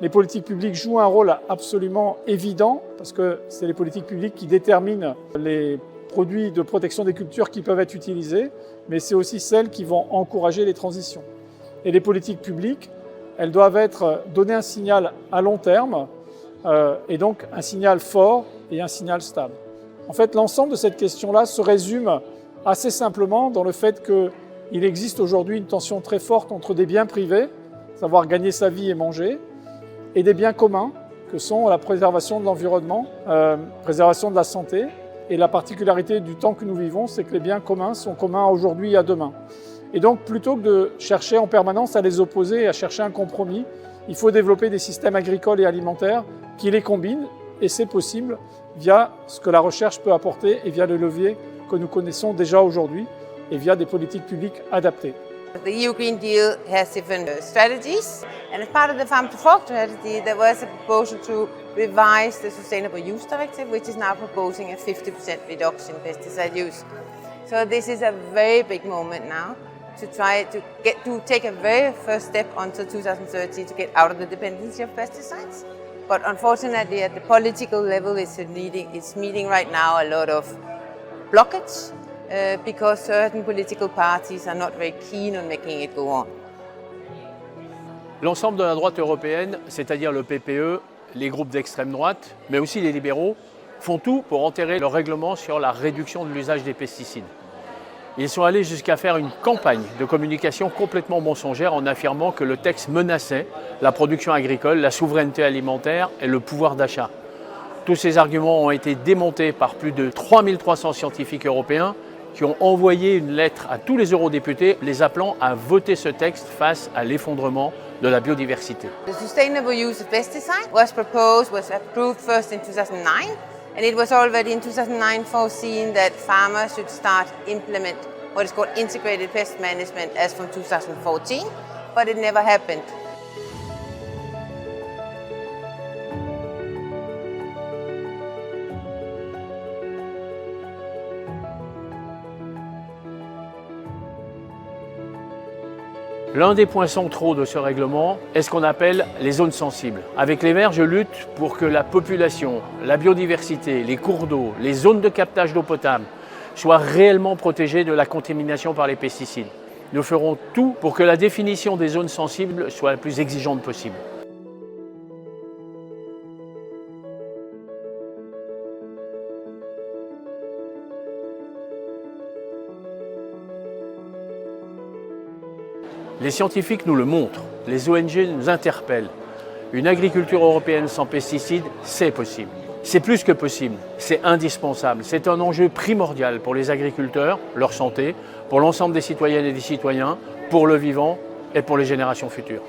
les politiques publiques jouent un rôle absolument évident parce que c'est les politiques publiques qui déterminent les produits de protection des cultures qui peuvent être utilisés, mais c'est aussi celles qui vont encourager les transitions. Et les politiques publiques, elles doivent donner un signal à long terme et donc un signal fort et un signal stable. En fait, l'ensemble de cette question-là se résume assez simplement dans le fait qu'il existe aujourd'hui une tension très forte entre des biens privés, savoir gagner sa vie et manger, et des biens communs, que sont la préservation de l'environnement, préservation de la santé. Et la particularité du temps que nous vivons, c'est que les biens communs sont communs aujourd'hui et à demain. Et donc, plutôt que de chercher en permanence à les opposer et à chercher un compromis, il faut développer des systèmes agricoles et alimentaires qui les combinent, et c'est possible via ce que la recherche peut apporter et via les leviers que nous connaissons déjà aujourd'hui et via des politiques publiques adaptées. The EU Green Deal has different strategies, and as part of the Farm to Fork strategy, there was a proposal to revise the Sustainable Use Directive, which is now proposing a 50% reduction in pesticide use. So this is a very big moment now to try to take a very first step until 2030 to get out of the dependency of pesticides. But unfortunately, at the political level, it's meeting right now a lot of blockage. Because certain political parties are not very keen on making it go on. L'ensemble de la droite européenne, c'est-à-dire le PPE, les groupes d'extrême droite, mais aussi les libéraux, font tout pour enterrer leur règlement sur la réduction de l'usage des pesticides. Ils sont allés jusqu'à faire une campagne de communication complètement mensongère en affirmant que le texte menaçait la production agricole, la souveraineté alimentaire et le pouvoir d'achat. Tous ces arguments ont été démontés par plus de 3300 scientifiques européens qui ont envoyé une lettre à tous les eurodéputés les appelant à voter ce texte face à l'effondrement de la biodiversité. The sustainable use of pesticide was approved first in 2009, and it was already in 2009 foreseen that farmers should start implement what is called integrated pest management as from 2014, but it never happened. L'un des points centraux de ce règlement est ce qu'on appelle les zones sensibles. Avec les Verts, je lutte pour que la population, la biodiversité, les cours d'eau, les zones de captage d'eau potable soient réellement protégées de la contamination par les pesticides. Nous ferons tout pour que la définition des zones sensibles soit la plus exigeante possible. Les scientifiques nous le montrent, les ONG nous interpellent. Une agriculture européenne sans pesticides, c'est possible. C'est plus que possible, c'est indispensable. C'est un enjeu primordial pour les agriculteurs, leur santé, pour l'ensemble des citoyennes et des citoyens, pour le vivant et pour les générations futures.